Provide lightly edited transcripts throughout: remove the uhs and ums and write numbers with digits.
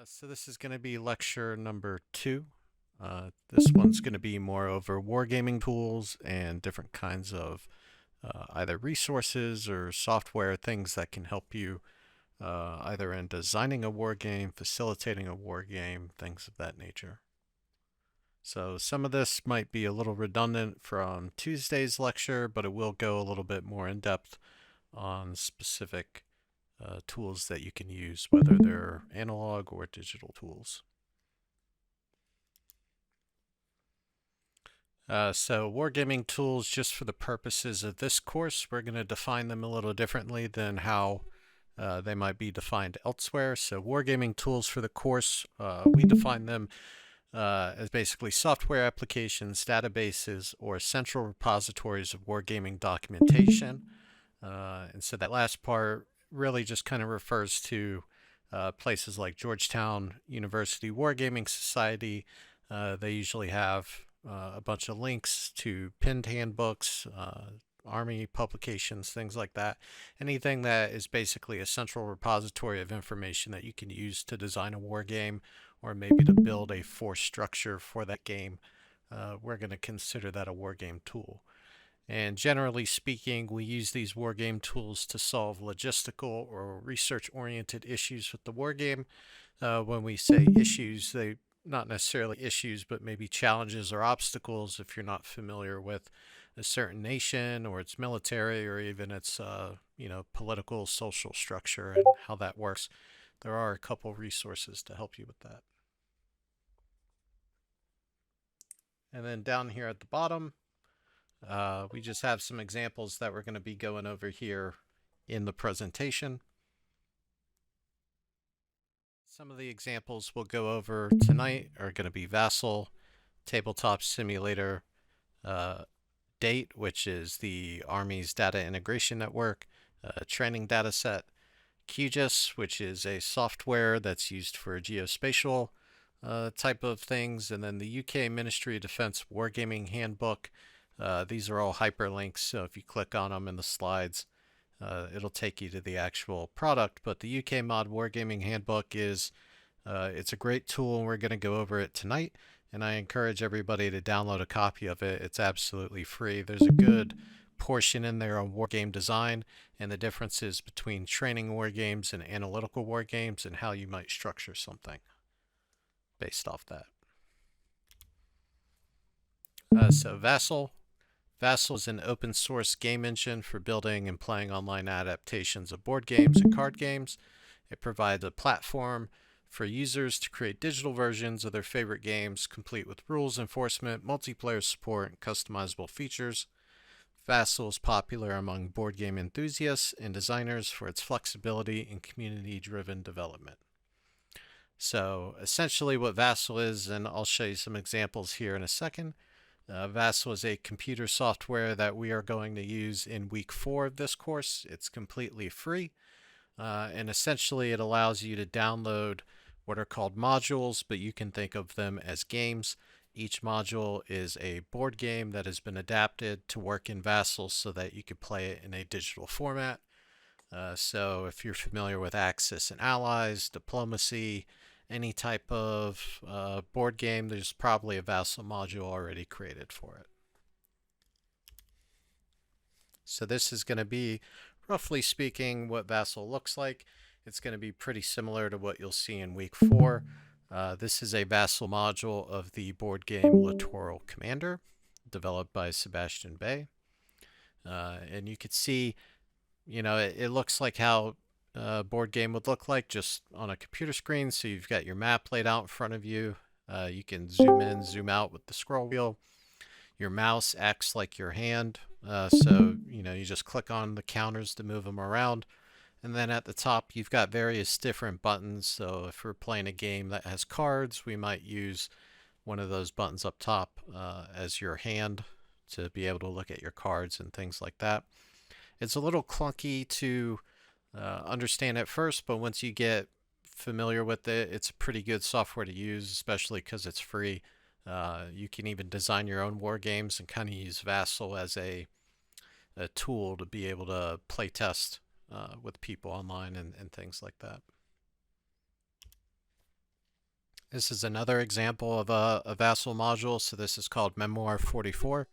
So this is going to be lecture number 2. This one's going to be more over wargaming tools and different kinds of either resources or software things that can help you either in designing a war game, facilitating a war game, things of that nature. So some of this might be a little redundant from Tuesday's lecture, but it will go a little bit more in depth on specific tools that you can use, whether they're analog or digital tools. So wargaming tools, just for the purposes of this course, we're going to define them a little differently than how they might be defined elsewhere. So wargaming tools for the course, we define them as basically software applications, databases, or central repositories of wargaming documentation. And so that last part really just kind of refers to places like Georgetown University Wargaming Society. They usually have a bunch of links to pinned handbooks, Army publications, things like that. Anything that is basically a central repository of information that you can use to design a war game or maybe to build a force structure for that game, we're going to consider that a war game tool. And generally speaking, we use these wargame tools to solve logistical or research-oriented issues with the wargame. When we say issues, they not necessarily issues, but maybe challenges or obstacles if you're not familiar with a certain nation or its military or even its political, social structure and how that works. There are a couple resources to help you with that. And then down here at the bottom, we just have some examples that we're going to be going over here in the presentation. Some of the examples we'll go over tonight are going to be Vastel, Tabletop Simulator, DATE, which is the Army's data integration network, training data set, QGIS, which is a software that's used for geospatial type of things, and then the UK Ministry of Defence Wargaming Handbook. These are all hyperlinks, so if you click on them in the slides, it'll take you to the actual product. But the UK MOD Wargaming Handbook is it's a great tool, and we're going to go over it tonight. And I encourage everybody to download a copy of it. It's absolutely free. There's a good portion in there on wargame design and the differences between training war games and analytical war games and how you might structure something based off that. So Vastel. Vastel is an open source game engine for building and playing online adaptations of board games and card games. It provides a platform for users to create digital versions of their favorite games, complete with rules enforcement, multiplayer support, and customizable features. Vastel is popular among board game enthusiasts and designers for its flexibility and community-driven development. So essentially what Vastel is, and I'll show you some examples here in a second. Vastel is a computer software that we are going to use in week 4 of this course. It's completely free, and essentially it allows you to download what are called modules, but you can think of them as games. Each module is a board game that has been adapted to work in Vastel so that you can play it in a digital format. So if you're familiar with Axis and Allies, Diplomacy, any type of board game, there's probably a Vastel module already created for it. So this is going to be, roughly speaking, what Vastel looks like. It's going to be pretty similar to what you'll see in week 4. This is a Vastel module of the board game Littoral Commander, developed by Sebastian Bay. And you could see, it looks like how a board game would look like just on a computer screen. So you've got your map laid out in front of you. You can zoom in, zoom out with the scroll wheel. Your mouse acts like your hand. So, you just click on the counters to move them around. And then at the top, you've got various different buttons. So if we're playing a game that has cards, we might use one of those buttons up top as your hand to be able to look at your cards and things like that. It's a little clunky to understand at first, but once you get familiar with it, it's pretty good software to use, especially because it's free. You can even design your own war games and kind of use Vastel as a tool to be able to play test with people online and things like that. This is another example of a Vastel module. So this is called Memoir 44.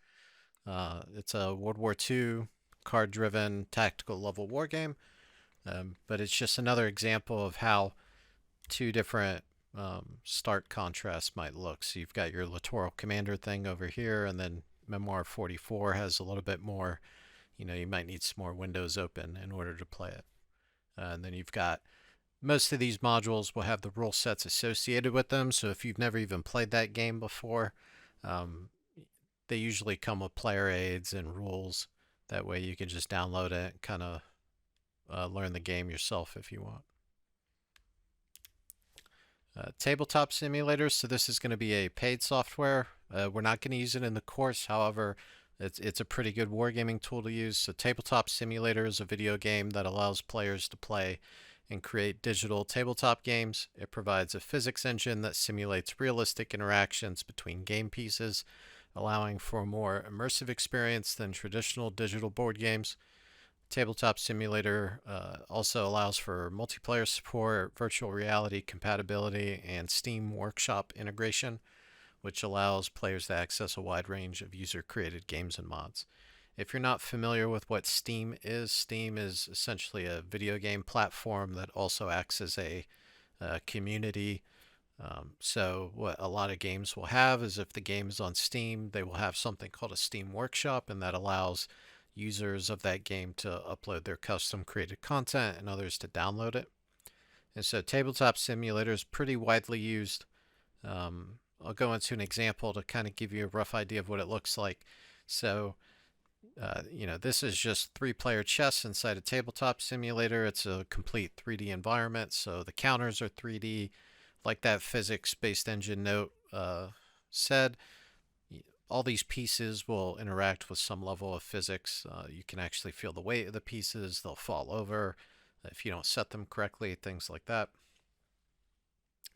It's a World War II card-driven tactical level war game, but it's just another example of how two different start contrasts might look. So you've got your Littoral Commander thing over here, and then Memoir 44 has a little bit more, you might need some more windows open in order to play it. And then you've got most of these modules will have the rule sets associated with them. So if you've never even played that game before, they usually come with player aids and rules. That way you can just download it and kind of learn the game yourself if you want. Tabletop Simulator. So this is going to be a paid software. We're not going to use it in the course. However, it's a pretty good wargaming tool to use. So Tabletop Simulator is a video game that allows players to play and create digital tabletop games. It provides a physics engine that simulates realistic interactions between game pieces, allowing for a more immersive experience than traditional digital board games. Tabletop Simulator also allows for multiplayer support, virtual reality compatibility, and Steam Workshop integration, which allows players to access a wide range of user-created games and mods. If you're not familiar with what Steam is essentially a video game platform that also acts as a community. So what a lot of games will have is if the game is on Steam, they will have something called a Steam Workshop, and that allows users of that game to upload their custom created content and others to download it. And so Tabletop Simulator is pretty widely used. I'll go into an example to kind of give you a rough idea of what it looks like. So, this is just 3-player chess inside a Tabletop Simulator. It's a complete 3D environment, so the counters are 3D. Like that physics-based engine note said, all these pieces will interact with some level of physics. You can actually feel the weight of the pieces. They'll fall over if you don't set them correctly, things like that.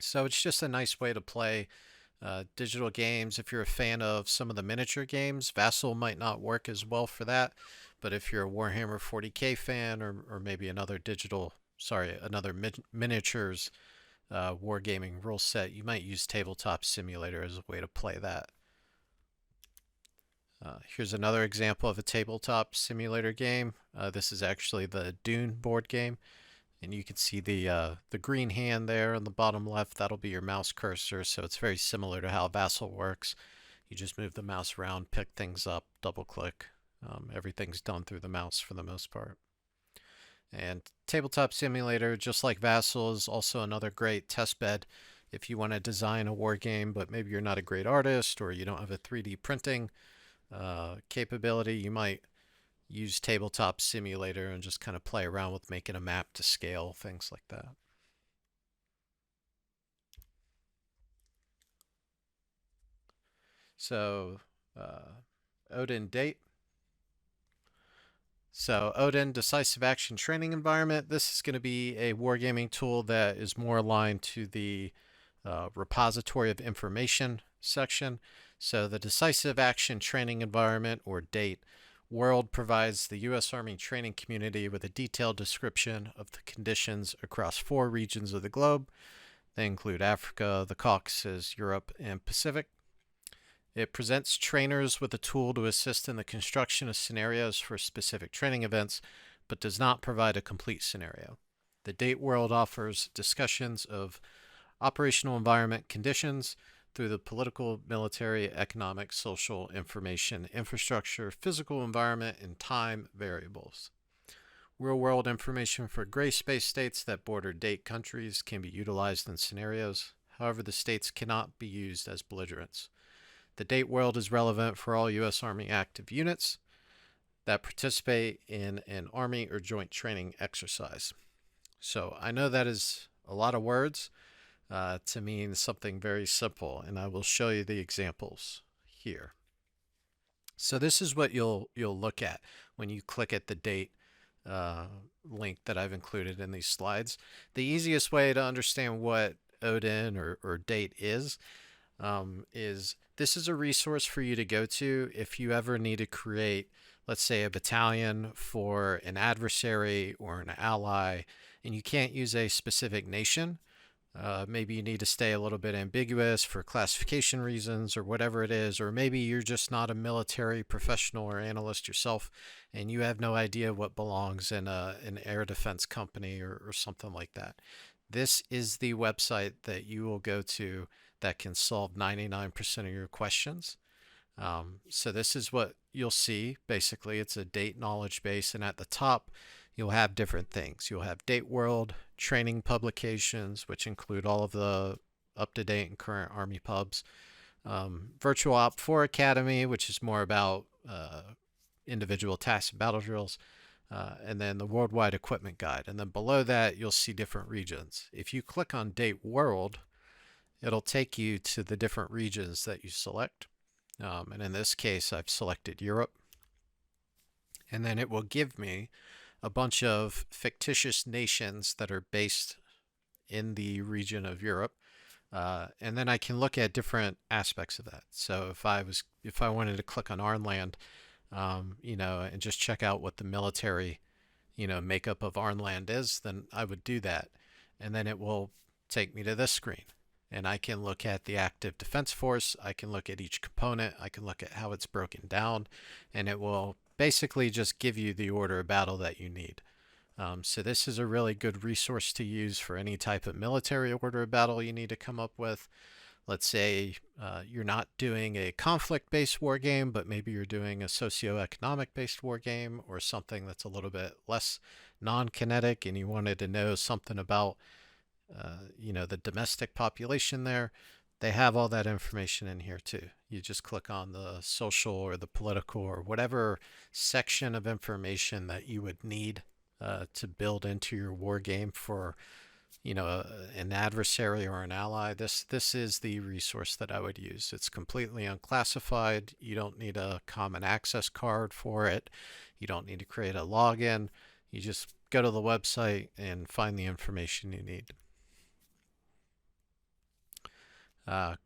So it's just a nice way to play digital games. If you're a fan of some of the miniature games, Vastel might not work as well for that. But if you're a Warhammer 40K fan or maybe another miniatures wargaming rule set, you might use Tabletop Simulator as a way to play that. Here's another example of a Tabletop Simulator game. This is actually the Dune board game. And you can see the green hand there on the bottom left. That'll be your mouse cursor. So it's very similar to how Vastel works. You just move the mouse around, pick things up, double click. Everything's done through the mouse for the most part. And Tabletop Simulator, just like Vastel, is also another great test bed if you want to design a war game, but maybe you're not a great artist or you don't have a 3D printing capability. You might use Tabletop Simulator and just kind of play around with making a map to scale, things like that. So, Odin date. So Odin Decisive Action Training Environment. This is going to be a wargaming tool that is more aligned to the repository of information section. So the Decisive Action Training Environment, or DATE, World provides the U.S. Army training community with a detailed description of the conditions across 4 regions of the globe. They include Africa, the Caucasus, Europe, and Pacific. It presents trainers with a tool to assist in the construction of scenarios for specific training events, but does not provide a complete scenario. The DATE World offers discussions of operational environment conditions through the political, military, economic, social, information, infrastructure, physical environment, and time variables. Real-world information for gray space states that border DATE countries can be utilized in scenarios. However, the states cannot be used as belligerents. The DATE World is relevant for all U.S. Army active units that participate in an Army or joint training exercise. So I know that is a lot of words to mean something very simple, and I will show you the examples here. So this is what you'll look at when you click at the DATE link that I've included in these slides. The easiest way to understand what Odin or DATE is this is a resource for you to go to if you ever need to create, let's say, a battalion for an adversary or an ally, and you can't use a specific nation. Maybe you need to stay a little bit ambiguous for classification reasons or whatever it is, or maybe you're just not a military professional or analyst yourself and you have no idea what belongs in an air defense company or something like that. This is the website that you will go to that can solve 99% of your questions. So this is what you'll see. Basically, it's a date knowledge base, and at the top, you'll have different things. You'll have Date World, training publications, which include all of the up-to-date and current Army pubs. Virtual Op 4 Academy, which is more about individual tasks and battle drills. And then the Worldwide Equipment Guide. And then below that, you'll see different regions. If you click on Date World, it'll take you to the different regions that you select. And in this case, I've selected Europe. And then it will give me a bunch of fictitious nations that are based in the region of Europe. And then I can look at different aspects of that. So if I wanted to click on Arnland, and just check out what the military, makeup of Arnland is, then I would do that. And then it will take me to this screen. And I can look at the active defense force. I can look at each component. I can look at how it's broken down. And it will basically just give you the order of battle that you need. So this is a really good resource to use for any type of military order of battle you need to come up with. Let's say you're not doing a conflict-based war game, but maybe you're doing a socioeconomic-based war game or something that's a little bit less non-kinetic, and you wanted to know something about the domestic population there. They have all that information in here too. You just click on the social or the political or whatever section of information that you would need to build into your war game for an adversary or an ally. This is the resource that I would use. It's completely unclassified. You don't need a common access card for it. You don't need to create a login. You just go to the website and find the information you need.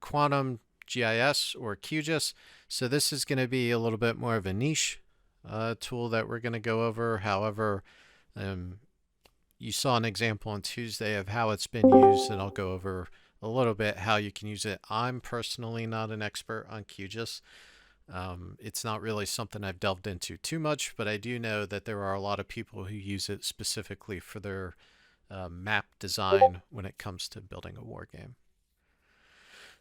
Quantum GIS or QGIS. So this is going to be a little bit more of a niche tool that we're going to go over. However, you saw an example on Tuesday of how it's been used, and I'll go over a little bit how you can use it. I'm personally not an expert on QGIS. It's not really something I've delved into too much, but I do know that there are a lot of people who use it specifically for their map design when it comes to building a war game.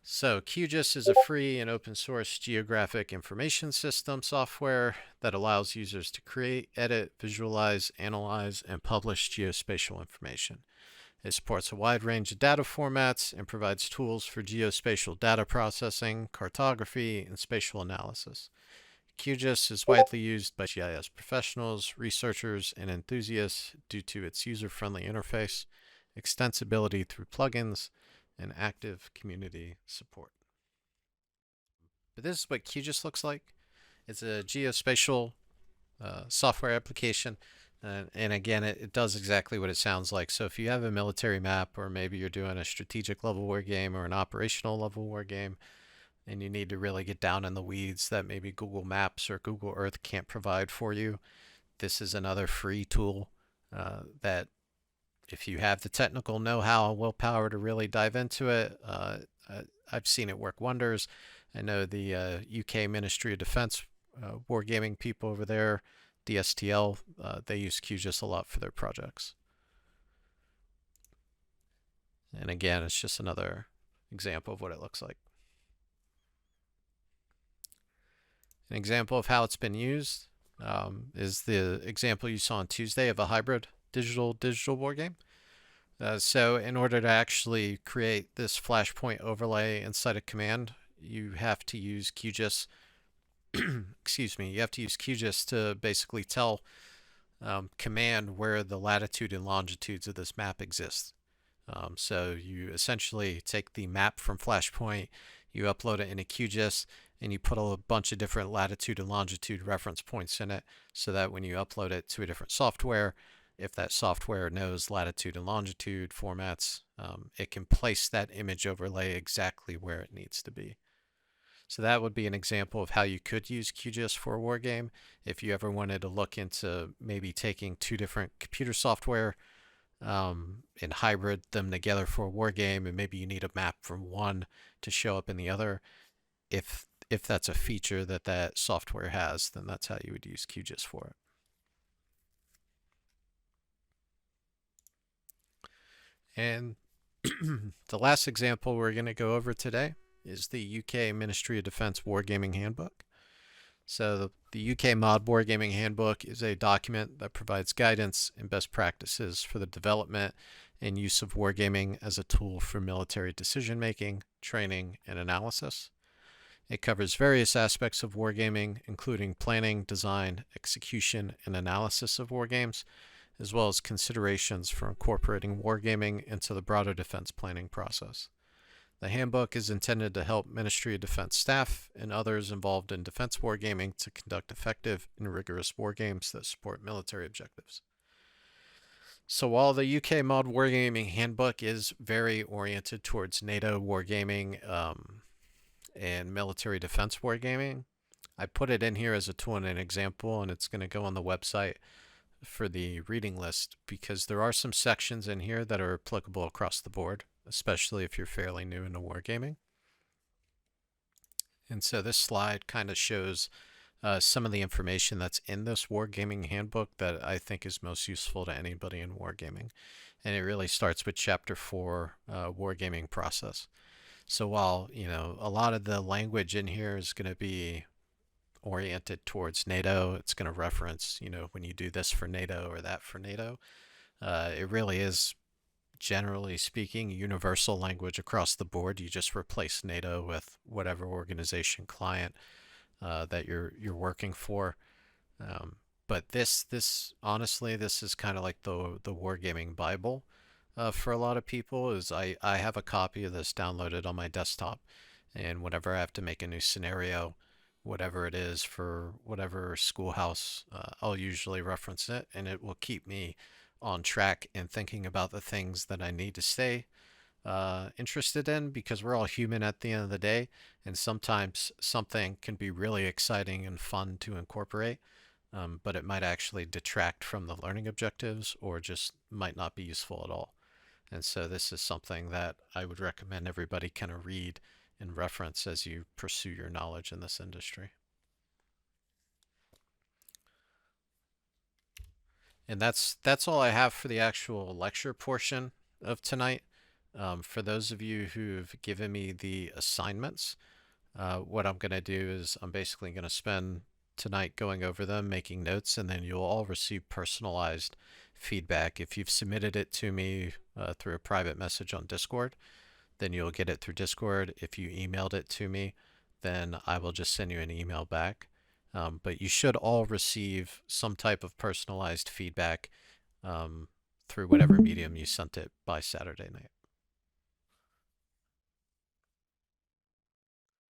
So QGIS is a free and open source geographic information system software that allows users to create, edit, visualize, analyze, and publish geospatial information. It supports a wide range of data formats and provides tools for geospatial data processing, cartography, and spatial analysis. QGIS is widely used by GIS professionals, researchers, and enthusiasts due to its user-friendly interface, extensibility through plugins, and active community support. But this is what QGIS looks like. It's a geospatial software application. And again, it does exactly what it sounds like. So if you have a military map, or maybe you're doing a strategic level war game or an operational level war game, and you need to really get down in the weeds that maybe Google Maps or Google Earth can't provide for you, this is another free tool that if you have the technical know-how and willpower to really dive into it, I've seen it work wonders. I know the UK Ministry of Defense wargaming people over there, DSTL, they use QGIS a lot for their projects. And again, it's just another example of what it looks like. An example of how it's been used is the example you saw on Tuesday of a hybrid digital war game. So in order to actually create this flashpoint overlay inside a command, you have to use QGIS. Excuse me. You have to use QGIS to basically tell command where the latitude and longitudes of this map exist. So you essentially take the map from Flashpoint, you upload it into QGIS, and you put a bunch of different latitude and longitude reference points in it, so that when you upload it to a different software, if that software knows latitude and longitude formats, it can place that image overlay exactly where it needs to be. So that would be an example of how you could use QGIS for a war game. If you ever wanted to look into maybe taking two different computer software and hybrid them together for a war game, and maybe you need a map from one to show up in the other. If that's a feature that that software has, then that's how you would use QGIS for it. And the last example we're going to go over today is the UK Ministry of Defence Wargaming Handbook. So the UK MOD Wargaming Handbook is a document that provides guidance and best practices for the development and use of wargaming as a tool for military decision making, training, and analysis. It covers various aspects of wargaming, including planning, design, execution, and analysis of wargames, as well as considerations for incorporating wargaming into the broader defense planning process. The handbook is intended to help Ministry of Defense staff and others involved in defense wargaming to conduct effective and rigorous wargames that support military objectives. So while the UK MOD Wargaming Handbook is very oriented towards NATO wargaming and military defense wargaming, I put it in here as a tool and an example, and it's going to go on the website for the reading list because there are some sections in here that are applicable across the board, especially if you're fairly new into wargaming. And so this slide kind of shows some of the information that's in this Wargaming Handbook that I think is most useful to anybody in wargaming. And it really starts with Chapter 4, Wargaming Process. So while, you know, a lot of the language in here is going to be oriented towards NATO, it's going to reference, you know, when you do this for NATO or that for NATO, it really is, generally speaking, universal language across the board. You just replace NATO with whatever organization client that you're working for. But this honestly, this is kind of like the wargaming Bible for a lot of people. Is I have a copy of this downloaded on my desktop, and whenever I have to make a new scenario, whatever it is for whatever schoolhouse, I'll usually reference it, and it will keep me on track and thinking about the things that I need to stay interested in, because we're all human at the end of the day, and sometimes something can be really exciting and fun to incorporate, but it might actually detract from the learning objectives or just might not be useful at all. And so this is something that I would recommend everybody kind of read and reference as you pursue your knowledge in this industry. And that's all I have for the actual lecture portion of tonight. For those of you who've given me the assignments, what I'm going to do is I'm basically going to spend tonight going over them, making notes, and then you'll all receive personalized feedback. If you've submitted it to me through a private message on Discord, then you'll get it through Discord. If you emailed it to me, then I will just send you an email back. But you should all receive some type of personalized feedback through whatever medium you sent it by Saturday night.